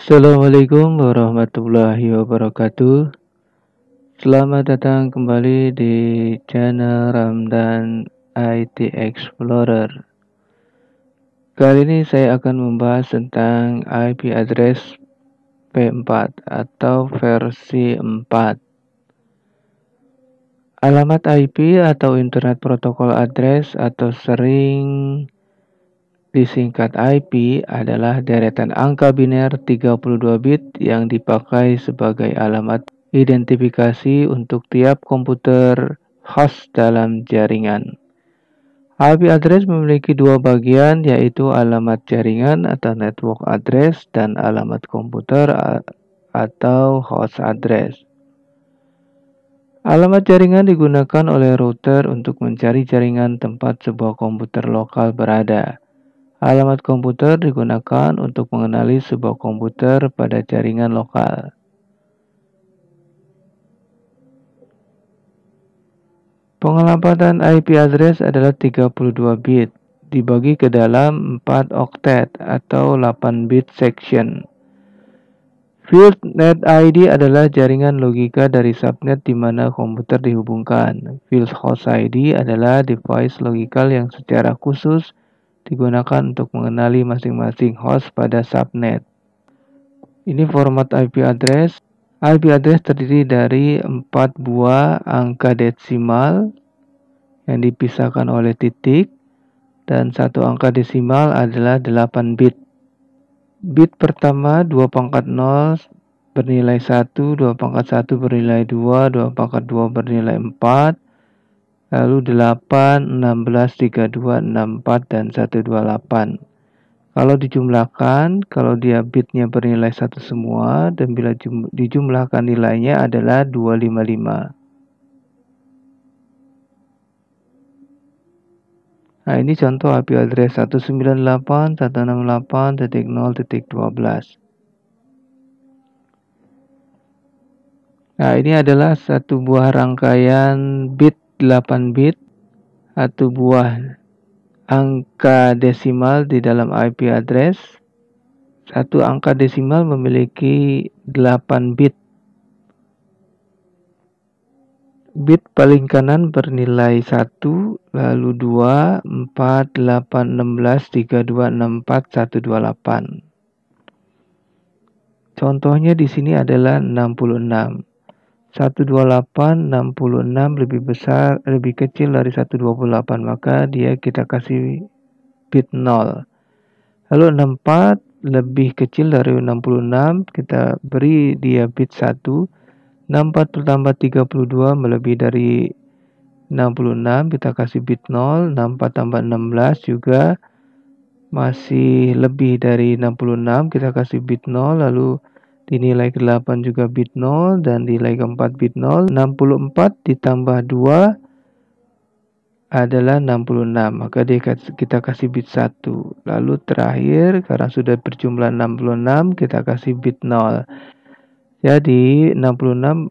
Assalamualaikum warahmatullahi wabarakatuh. Selamat datang kembali di channel Ramdan IT Explorer. Kali ini saya akan membahas tentang IP address P4 atau versi 4. Alamat IP atau Internet Protocol Address atau sering disingkat IP adalah deretan angka biner 32 bit yang dipakai sebagai alamat identifikasi untuk tiap komputer host dalam jaringan. IP address memiliki dua bagian, yaitu alamat jaringan atau network address dan alamat komputer atau host address. Alamat jaringan digunakan oleh router untuk mencari jaringan tempat sebuah komputer lokal berada. Alamat komputer digunakan untuk mengenali sebuah komputer pada jaringan lokal. Pengelapatan IP address adalah 32 bit, dibagi ke dalam 4 oktet atau 8 bit section. Field Net ID adalah jaringan logika dari subnet di mana komputer dihubungkan. Field Host ID adalah device logikal yang secara khusus digunakan untuk mengenali masing-masing host pada subnet. Ini format IP address. IP address terdiri dari 4 buah angka desimal yang dipisahkan oleh titik dan satu angka desimal adalah 8 bit. Bit pertama 2 pangkat 0 bernilai 1, 2 pangkat 1 bernilai 2, 2 pangkat 2 bernilai 4, lalu 8, 16, 32, 64, dan 128. Kalau dijumlahkan, kalau dia bitnya bernilai 1 semua, dan bila dijumlahkan nilainya adalah 255. Nah, ini contoh IP address 198.168.0.12. Nah, ini adalah satu buah rangkaian bit 8 bit, satu buah angka desimal di dalam IP address. Satu angka desimal memiliki 8 bit. Bit paling kanan bernilai 1, lalu 2, 4, 8, 16, 32, 64, 128. Contohnya di sini adalah 66. 128, 66 lebih kecil dari 128, maka kita kasih bit 0. Lalu 64 lebih kecil dari 66, kita beri dia bit 1. 64 ditambah 32 melebihi dari 66, kita kasih bit 0. 64 tambah 16 juga masih lebih dari 66, kita kasih bit 0. Lalu di nilai ke-8 juga bit 0 dan di nilai ke-4 bit 0. 64 ditambah 2 adalah 66, maka kita kasih bit 1. Lalu terakhir, karena sudah berjumlah 66, kita kasih bit 0. Jadi 66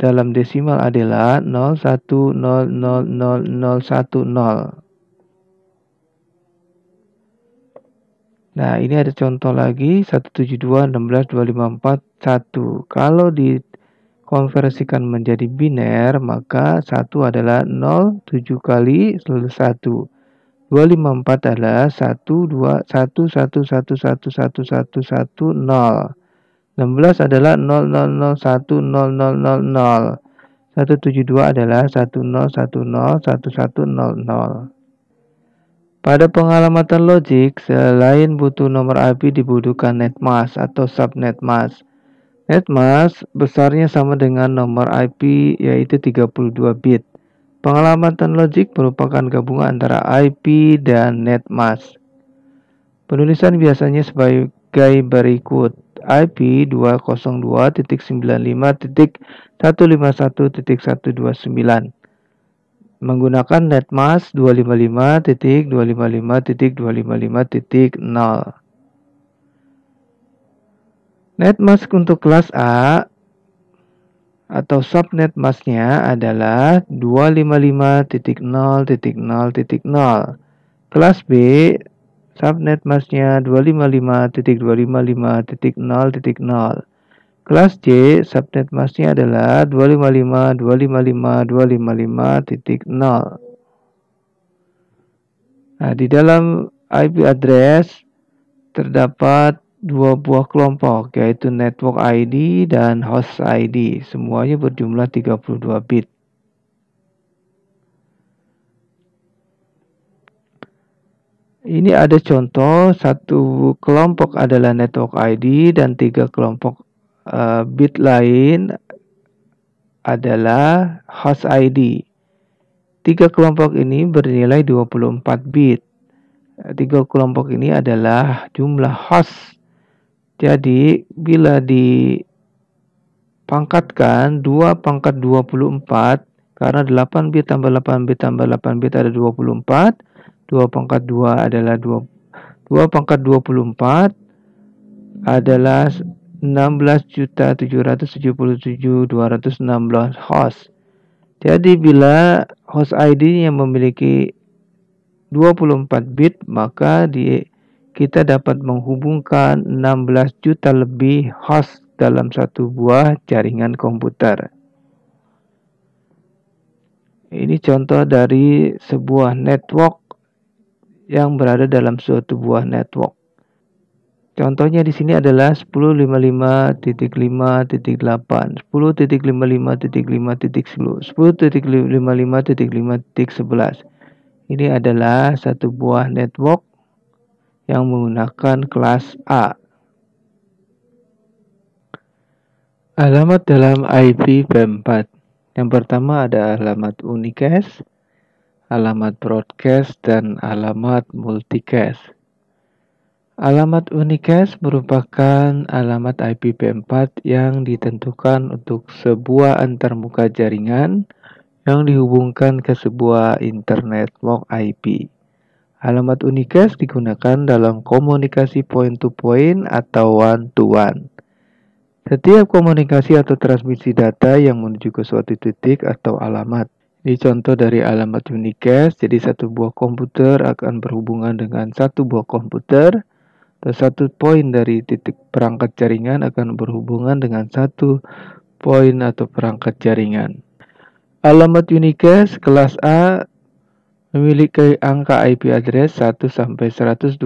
dalam desimal adalah 01000010. Nah, ini ada contoh lagi 172.16.254.1. Kalau dikonversikan menjadi biner, maka 1 adalah 0, 7 kali lalu 1. 254 adalah 12111111110. 16 adalah 00010000. 172 adalah 10101100. Pada pengalamatan logik, selain butuh nomor IP dibutuhkan netmask atau subnet mask. Netmask besarnya sama dengan nomor IP yaitu 32 bit. Pengalamatan logik merupakan gabungan antara IP dan netmask. Penulisan biasanya sebagai berikut. IP 202.155.151.129 menggunakan netmask 255.255.255.0. Netmask untuk kelas A atau subnet masknya adalah 255.0.0.0. Kelas B subnet masknya 255.255.0.0. Kelas C, subnet masknya adalah 255.255.255.0. Nah, di dalam IP address terdapat dua buah kelompok, yaitu network ID dan host ID. Semuanya berjumlah 32 bit. Ini ada contoh, satu kelompok adalah network ID dan tiga kelompok bit lain adalah host ID. Tiga kelompok ini bernilai 24 bit. Tiga kelompok ini adalah jumlah host. Jadi, bila dipangkatkan 2 pangkat 24, karena 8 bit tambah 8 bit tambah 8 bit ada 24, 2 pangkat 2 adalah 2 pangkat 24 adalah 16.777.216 host. Jadi bila host ID yang memiliki 24 bit, maka kita dapat menghubungkan 16 juta lebih host dalam satu buah jaringan komputer. Ini contoh dari sebuah network yang berada dalam suatu buah network. Contohnya di sini adalah 10.55.5.8, 10.55.5.10, 10.55.5.11. Ini adalah satu buah network yang menggunakan kelas A. Alamat dalam IPv4. Yang pertama ada alamat unicast, alamat broadcast, dan alamat multicast. Alamat unicast merupakan alamat IPv4 yang ditentukan untuk sebuah antarmuka jaringan yang dihubungkan ke sebuah internet network IP. Alamat unicast digunakan dalam komunikasi point-to-point atau one-to-one. Setiap komunikasi atau transmisi data yang menuju ke suatu titik atau alamat. Ini contoh dari alamat unicast. Jadi satu buah komputer akan berhubungan dengan satu buah komputer. Satu poin dari titik perangkat jaringan akan berhubungan dengan satu poin atau perangkat jaringan. Alamat unicast kelas A memiliki angka IP address 1 sampai 126.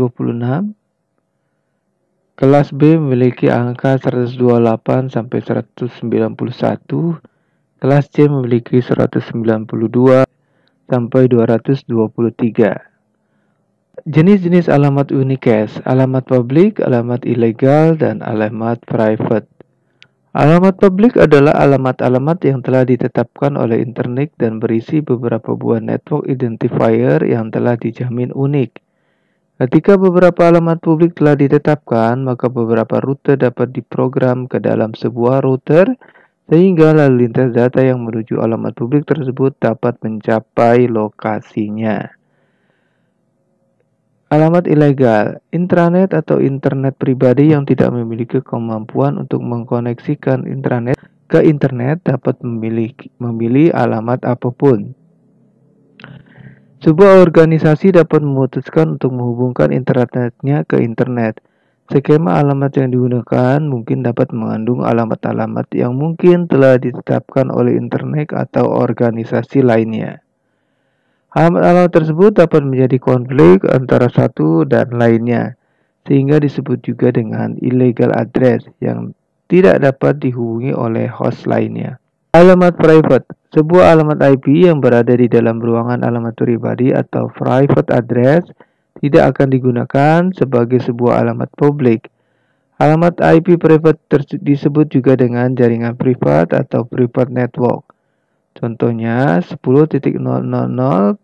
Kelas B memiliki angka 128 sampai 191. Kelas C memiliki 192 sampai 223. Jenis-jenis alamat unicast, alamat publik, alamat ilegal, dan alamat private. Alamat publik adalah alamat-alamat yang telah ditetapkan oleh internet dan berisi beberapa buah network identifier yang telah dijamin unik. Ketika beberapa alamat publik telah ditetapkan, maka beberapa rute dapat diprogram ke dalam sebuah router sehingga lalu lintas data yang menuju alamat publik tersebut dapat mencapai lokasinya. Alamat ilegal, intranet atau internet pribadi yang tidak memiliki kemampuan untuk mengkoneksikan intranet ke internet dapat memilih alamat apapun. Sebuah organisasi dapat memutuskan untuk menghubungkan internetnya ke internet. Skema alamat yang digunakan mungkin dapat mengandung alamat-alamat yang mungkin telah ditetapkan oleh internet atau organisasi lainnya. Alamat-alamat tersebut dapat menjadi konflik antara satu dan lainnya, sehingga disebut juga dengan illegal address yang tidak dapat dihubungi oleh host lainnya. Alamat private, sebuah alamat IP yang berada di dalam ruangan alamat pribadi atau private address tidak akan digunakan sebagai sebuah alamat publik. Alamat IP private disebut juga dengan jaringan privat atau private network. Contohnya 10.000/8,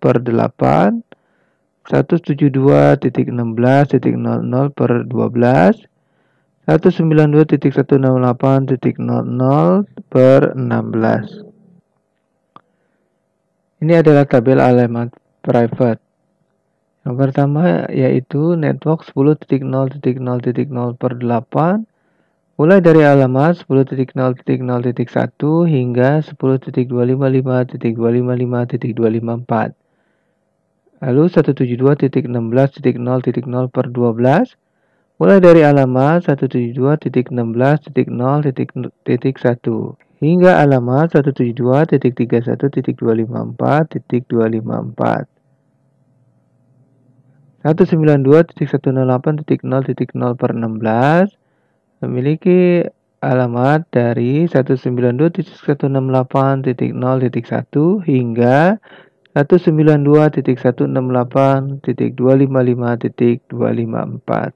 172.16.00/12, 192.168.00/16. Ini adalah tabel alamat private. Yang pertama yaitu network 10.0.0.0/8, mulai dari alamat 10.0.0.1 hingga 10.255.255.254. Lalu 172.16.0.0/12 mulai dari alamat 172.16.0.1 hingga alamat 172.31.254.254. 192.108.0.0/16 memiliki alamat dari 192.168.0.1 hingga 192.168.255.254.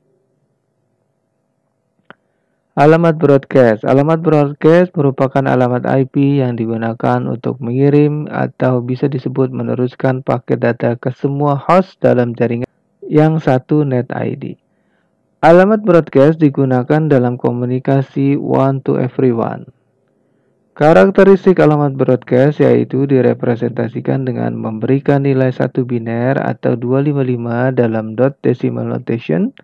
Alamat broadcast. Alamat broadcast merupakan alamat IP yang digunakan untuk mengirim atau bisa disebut meneruskan paket data ke semua host dalam jaringan yang satu net ID. Alamat broadcast digunakan dalam komunikasi one to everyone. Karakteristik alamat broadcast yaitu direpresentasikan dengan memberikan nilai 1 biner atau 255 dalam dot decimal notation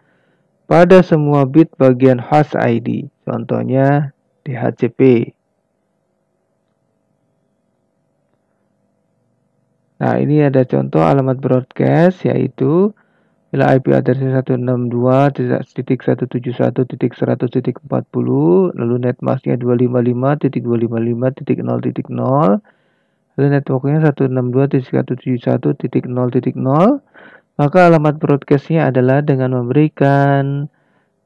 pada semua bit bagian host ID, contohnya DHCP. Nah, ini ada contoh alamat broadcast yaitu bila IP address 162.171.100.40, lalu netmasknya 255.255.0.0, lalu networknya 162.171.0.0, maka alamat broadcastnya adalah dengan memberikan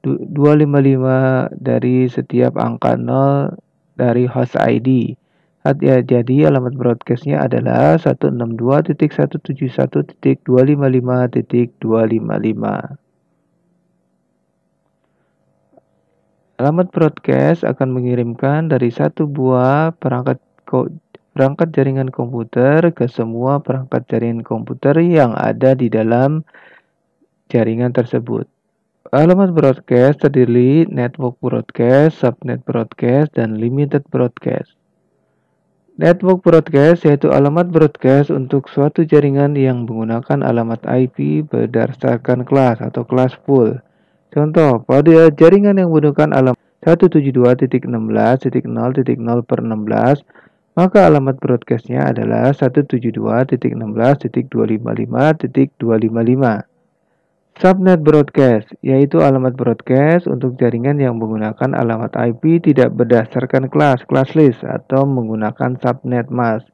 255 dari setiap angka 0 dari host ID. Jadi alamat broadcastnya adalah 162.171.255.255. Alamat broadcast akan mengirimkan dari satu buah perangkat jaringan komputer ke semua perangkat jaringan komputer yang ada di dalam jaringan tersebut. Alamat broadcast terdiri network broadcast, subnet broadcast, dan limited broadcast. Network broadcast yaitu alamat broadcast untuk suatu jaringan yang menggunakan alamat IP berdasarkan kelas atau kelas pool. Contoh, pada jaringan yang menggunakan alamat 172.16.0.0/16, maka alamat broadcastnya adalah 172.16.255.255. Subnet broadcast, yaitu alamat broadcast untuk jaringan yang menggunakan alamat IP tidak berdasarkan kelas list, atau menggunakan subnet mask.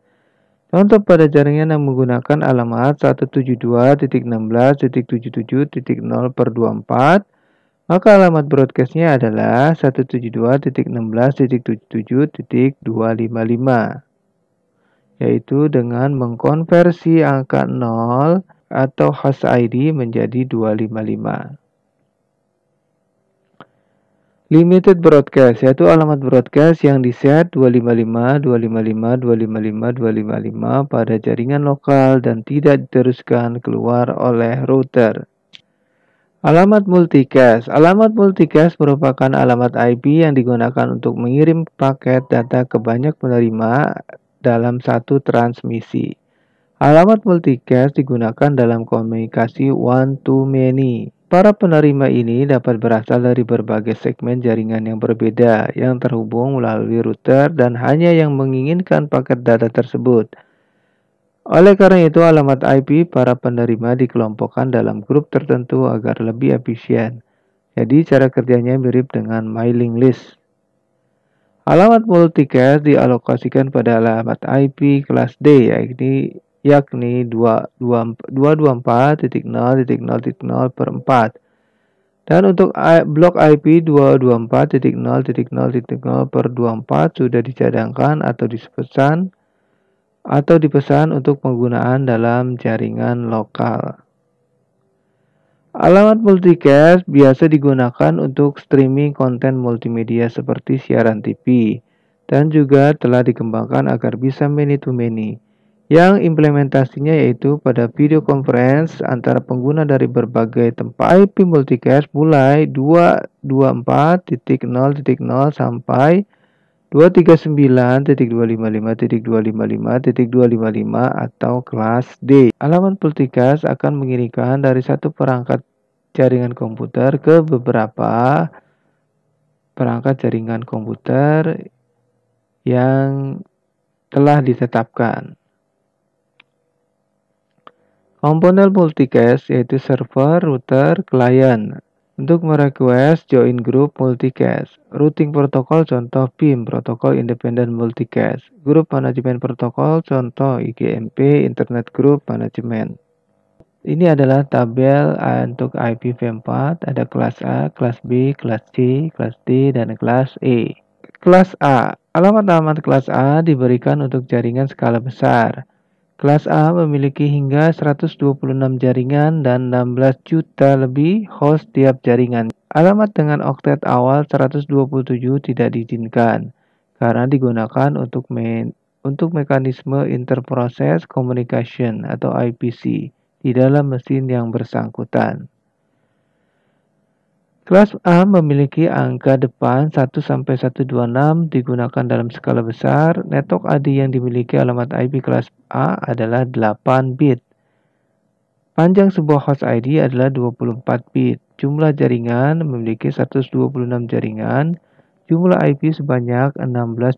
Contoh pada jaringan yang menggunakan alamat 172.16.77.0/24, maka alamat broadcastnya adalah 172.16.77.255, yaitu dengan mengkonversi angka 0 atau host ID menjadi 255. Limited broadcast yaitu alamat broadcast yang diset 255, 255, 255, 255 pada jaringan lokal dan tidak diteruskan keluar oleh router. Alamat multicast. Alamat multicast merupakan alamat IP yang digunakan untuk mengirim paket data ke banyak penerima dalam satu transmisi. Alamat multicast digunakan dalam komunikasi one-to-many. Para penerima ini dapat berasal dari berbagai segmen jaringan yang berbeda yang terhubung melalui router dan hanya yang menginginkan paket data tersebut. Oleh karena itu, alamat IP para penerima dikelompokkan dalam grup tertentu agar lebih efisien. Jadi, cara kerjanya mirip dengan mailing list. Alamat multicast dialokasikan pada alamat IP kelas D, yakni 224.0.0.0/4. Dan untuk blok IP 224.0.0.0/24 sudah dicadangkan atau dipesan untuk penggunaan dalam jaringan lokal. Alamat multicast biasa digunakan untuk streaming konten multimedia seperti siaran TV dan juga telah dikembangkan agar bisa many to many. Yang implementasinya yaitu pada video conference antara pengguna dari berbagai tempat. IP multicast mulai 224.0.0 sampai 239.255.255.255 atau kelas D. Alamat multicast akan mengirimkan dari satu perangkat jaringan komputer ke beberapa perangkat jaringan komputer yang telah ditetapkan. Komponen multicast yaitu server, router, client. Untuk merequest join group multicast. Routing protokol contoh PIM, protokol independent multicast. Grup manajemen protokol contoh IGMP, Internet Group Management. Ini adalah tabel untuk IPv4, ada kelas A, kelas B, kelas C, kelas D, dan kelas E. Kelas A, alamat-alamat kelas A diberikan untuk jaringan skala besar. Kelas A memiliki hingga 126 jaringan dan 16 juta lebih host tiap jaringan. Alamat dengan oktet awal 127 tidak diizinkan karena digunakan untuk mekanisme interproses communication atau IPC di dalam mesin yang bersangkutan. Kelas A memiliki angka depan 1-126 digunakan dalam skala besar. Network ID yang dimiliki alamat IP kelas A adalah 8 bit. Panjang sebuah host ID adalah 24 bit. Jumlah jaringan memiliki 126 jaringan. Jumlah IP sebanyak 16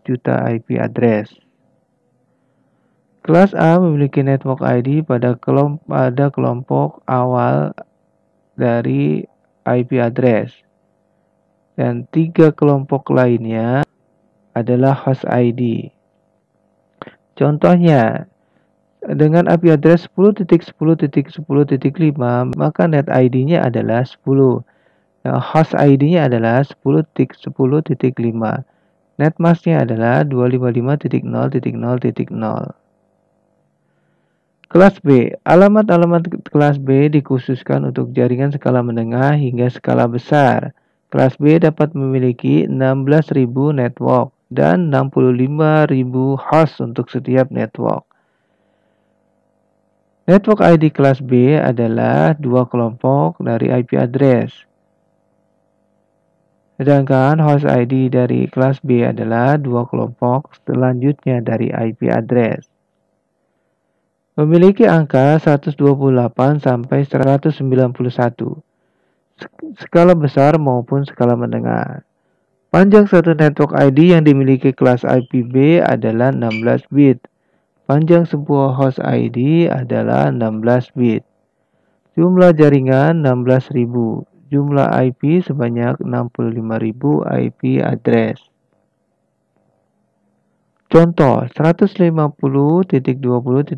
juta IP address. Kelas A memiliki network ID pada kelompok awal dari IP address. Dan 3 kelompok lainnya adalah host ID. Contohnya, dengan IP address 10.10.10.5, maka net ID-nya adalah 10. Nah, host ID-nya adalah 10.10.5. Net mask-nya adalah 255.0.0.0. Kelas B. Alamat-alamat kelas B dikhususkan untuk jaringan skala menengah hingga skala besar. Kelas B dapat memiliki 16.000 network dan 65.000 host untuk setiap network. Network ID kelas B adalah 2 kelompok dari IP address. Sedangkan host ID dari kelas B adalah 2 kelompok selanjutnya dari IP address. Memiliki angka 128 sampai 191. Skala besar maupun skala menengah. Panjang satu network ID yang dimiliki kelas IPB adalah 16 bit. Panjang sebuah host ID adalah 16 bit. Jumlah jaringan 16.000. Jumlah IP sebanyak 65.000 IP address. Contoh 150.20.10.2.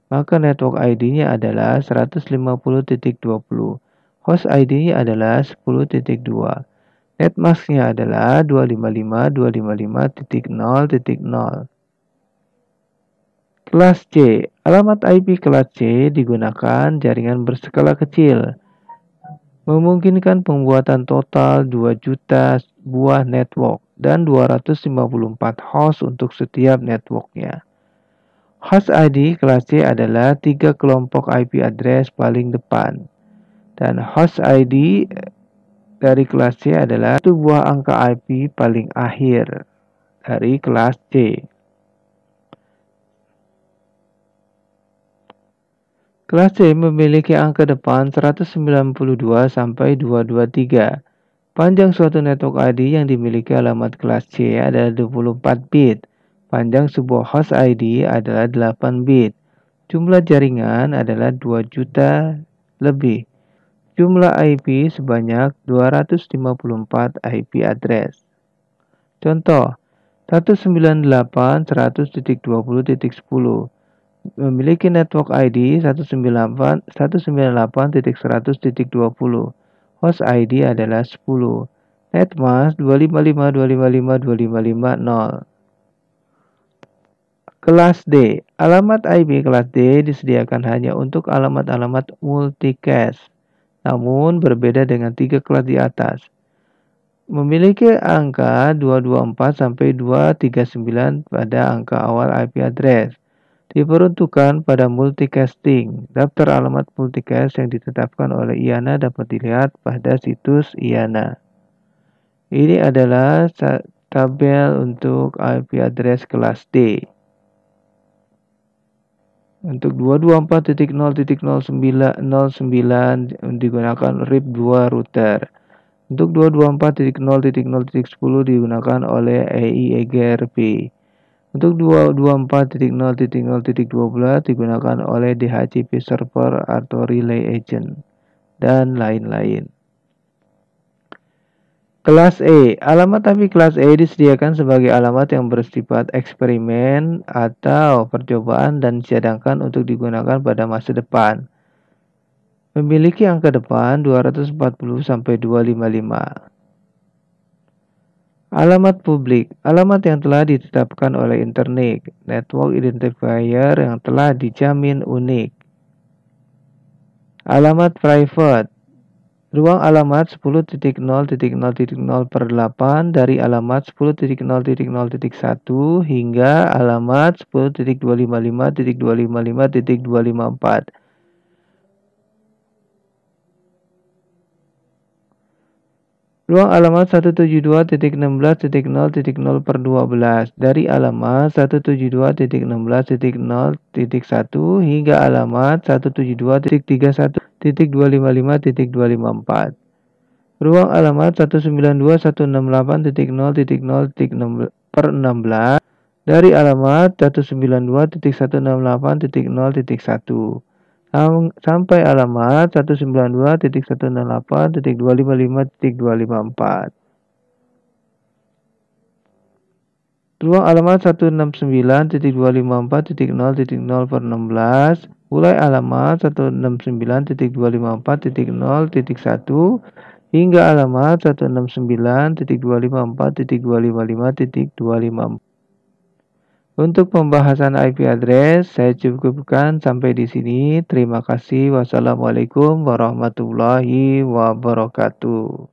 Maka network ID-nya adalah 150.20. Host ID-nya adalah 10.2. Net mask-nya adalah 255.255.0.0. Kelas C. Alamat IP kelas C digunakan jaringan berskala kecil. Memungkinkan pembuatan total 2 juta buah network dan 254 host untuk setiap networknya. Host ID kelas C adalah 3 kelompok IP address paling depan. Dan host ID dari kelas C adalah 1 buah angka IP paling akhir dari kelas C. Kelas C memiliki angka depan 192 sampai 223. Panjang suatu network ID yang dimiliki alamat kelas C adalah 24 bit. Panjang sebuah host ID adalah 8 bit. Jumlah jaringan adalah 2 juta lebih. Jumlah IP sebanyak 254 IP address. Contoh, 198.100.20.10 memiliki network ID 198.100.20. Host ID adalah 10. Net mask 255.255.255.0. Kelas D. Alamat IP kelas D disediakan hanya untuk alamat-alamat multicast, namun berbeda dengan 3 kelas di atas. Memiliki angka 224 sampai 239 pada angka awal IP address. Diperuntukkan pada multicasting. Daftar alamat multicast yang ditetapkan oleh IANA dapat dilihat pada situs IANA. Ini adalah tabel untuk IP address kelas D. Untuk 224.0.09 digunakan RIP2 router. Untuk 224.0.0.10 digunakan oleh EIGRP. Untuk 224.0.0.12 digunakan oleh DHCP server atau relay agent dan lain-lain. Kelas E. Alamat IP kelas E disediakan sebagai alamat yang bersifat eksperimen atau percobaan dan dicadangkan untuk digunakan pada masa depan. Memiliki angka depan 240-255. Alamat publik, alamat yang telah ditetapkan oleh Internet, network identifier yang telah dijamin unik. Alamat private, ruang alamat 10.0.0.0/8 dari alamat 10.0.0.1 hingga alamat 10.255.255.254. Ruang alamat 172.16.0.0/12 dari alamat 172.16.0.1 hingga alamat 172.31.255.254. Ruang alamat 192.168.0.0/16 dari alamat 192.168.0.1 sampai alamat 192.168.255.254. Ruang alamat 169.254.0.0/16 mulai alamat 169.254.0.1 hingga alamat 169.254.255.254. Untuk pembahasan IP address, saya cukupkan sampai di sini. Terima kasih. Wassalamualaikum warahmatullahi wabarakatuh.